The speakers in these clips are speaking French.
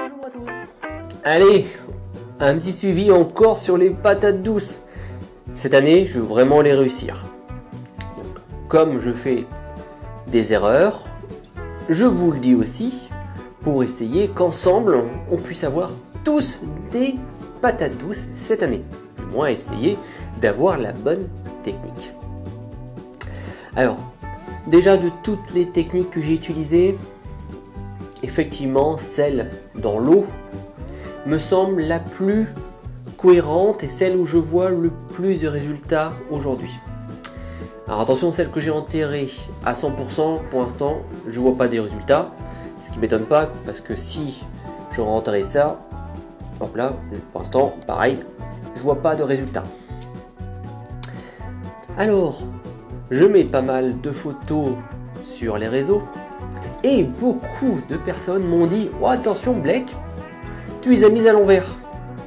Bonjour à tous. Allez, un petit suivi encore sur les patates douces. Cette année, je veux vraiment les réussir. Donc, comme je fais des erreurs, je vous le dis aussi, pour essayer qu'ensemble, on puisse avoir tous des patates douces cette année. Du moins, essayer d'avoir la bonne technique. Alors, déjà de toutes les techniques que j'ai utilisées, effectivement, celle dans l'eau me semble la plus cohérente et celle où je vois le plus de résultats aujourd'hui. Alors attention, celle que j'ai enterrée à 100%, pour l'instant, je vois pas des résultats. Ce qui m'étonne pas, parce que si j'aurais enterré ça, hop là, pour l'instant, pareil, je vois pas de résultats. Alors, je mets pas mal de photos sur les réseaux et beaucoup de personnes m'ont dit « Oh attention Blake, tu les as mises à l'envers ».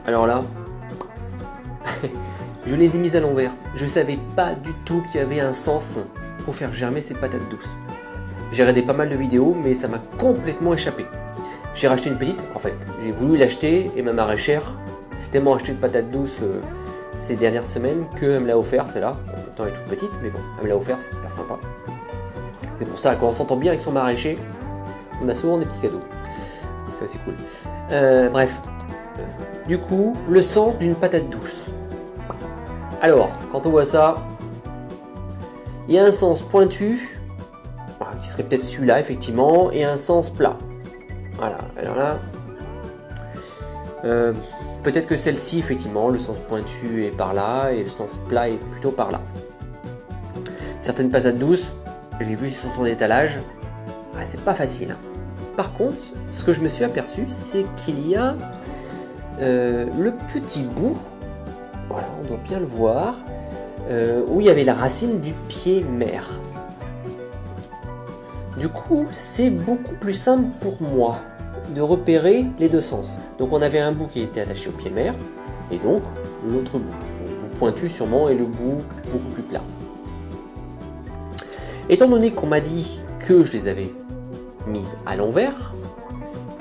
Alors là, je les ai mises à l'envers. Je savais pas du tout qu'il y avait un sens pour faire germer ces patates douces. J'ai regardé pas mal de vidéos, mais ça m'a complètement échappé. J'ai racheté une petite, en fait, j'ai voulu l'acheter et ma maraîchère, j'ai tellement acheté de patates douces ces dernières semaines qu'elle me l'a offert, celle-là. En même temps, elle est toute petite, mais bon, elle me l'a offert, c'est super sympa. C'est pour ça, quand on s'entend bien avec son maraîcher, on a souvent des petits cadeaux. Donc ça, c'est cool. Bref, du coup, le sens d'une patate douce. Alors, quand on voit ça, il y a un sens pointu, qui serait peut-être celui-là, effectivement, et un sens plat. Voilà, alors là, peut-être que celle-ci, effectivement, le sens pointu est par là, et le sens plat est plutôt par là. Certaines patates douces, j'ai vu sur son étalage, c'est pas facile. Par contre, ce que je me suis aperçu, c'est qu'il y a le petit bout, voilà, on doit bien le voir, où il y avait la racine du pied mère. Du coup, c'est beaucoup plus simple pour moi de repérer les deux sens. Donc on avait un bout qui était attaché au pied mère, et donc l'autre bout. Le bout pointu sûrement et le bout beaucoup plus plat. Étant donné qu'on m'a dit que je les avais mises à l'envers,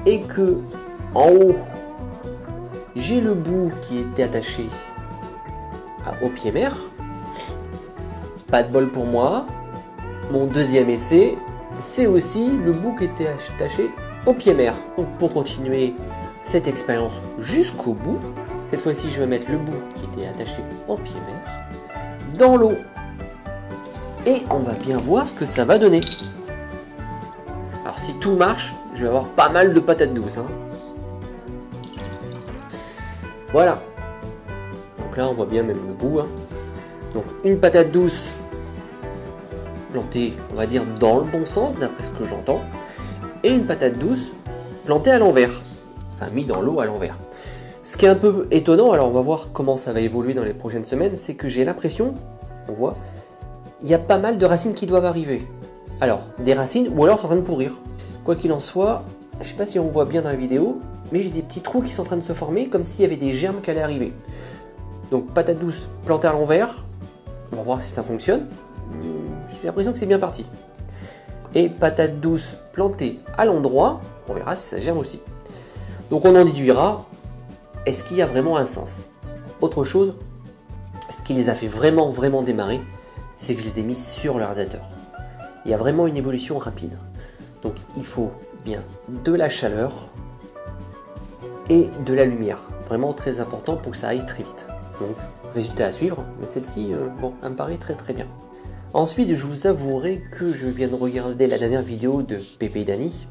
et que en haut, j'ai le bout qui était attaché au pied mère, pas de bol pour moi, mon deuxième essai, c'est aussi le bout qui était attaché au pied mère. Donc pour continuer cette expérience jusqu'au bout, cette fois-ci je vais mettre le bout qui était attaché au pied mère dans l'eau. Et on va bien voir ce que ça va donner. Alors si tout marche, je vais avoir pas mal de patates douces. Voilà. Donc là on voit bien même le bout. Donc une patate douce plantée, on va dire, dans le bon sens, d'après ce que j'entends, et une patate douce plantée à l'envers, enfin mis dans l'eau à l'envers. Ce qui est un peu étonnant, alors on va voir comment ça va évoluer dans les prochaines semaines, c'est que j'ai l'impression, on voit, il y a pas mal de racines qui doivent arriver. Alors, des racines, ou alors c'est en train de pourrir. Quoi qu'il en soit, je sais pas si on voit bien dans la vidéo, mais j'ai des petits trous qui sont en train de se former, comme s'il y avait des germes qui allaient arriver. Donc patate douce plantée à l'envers, on va voir si ça fonctionne. J'ai l'impression que c'est bien parti. Et patate douce plantée à l'endroit, on verra si ça germe aussi. Donc on en déduira, est-ce qu'il y a vraiment un sens? Autre chose, ce qui les a fait vraiment démarrer, c'est que je les ai mis sur le radiateur. Il y a vraiment une évolution rapide. Donc il faut bien de la chaleur et de la lumière. Vraiment très important pour que ça aille très vite. Donc résultat à suivre, mais celle-ci, bon, elle me paraît très bien. Ensuite, je vous avouerai que je viens de regarder la dernière vidéo de Pépé Dany.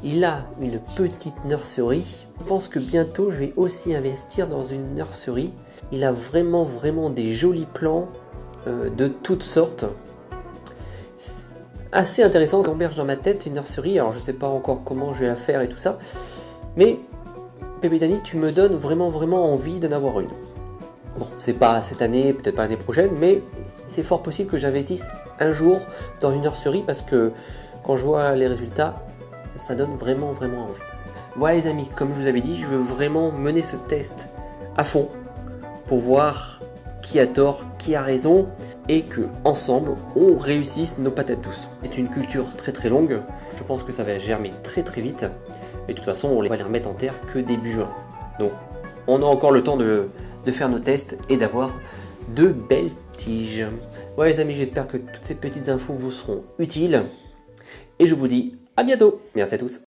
Il a une petite nurserie. Je pense que bientôt, je vais aussi investir dans une nurserie. Il a vraiment des jolis plants de toutes sortes. Assez intéressant, j'emberge dans ma tête une nurserie. Alors, je ne sais pas encore comment je vais la faire et tout ça. Mais, Pépé Dany, tu me donnes vraiment envie d'en avoir une. Bon, c'est pas cette année, peut-être pas l'année prochaine, mais c'est fort possible que j'investisse un jour dans une nurserie parce que quand je vois les résultats, ça donne vraiment envie. Voilà les amis, comme je vous avais dit, je veux vraiment mener ce test à fond pour voir qui a tort, qui a raison et que ensemble on réussisse nos patates douces. C'est une culture très longue, je pense que ça va germer très vite. Et de toute façon, on va les remettre en terre que début juin. Donc, on a encore le temps de faire nos tests et d'avoir de belles tiges. Voilà les amis, j'espère que toutes ces petites infos vous seront utiles. Et je vous dis à bientôt. Merci à tous.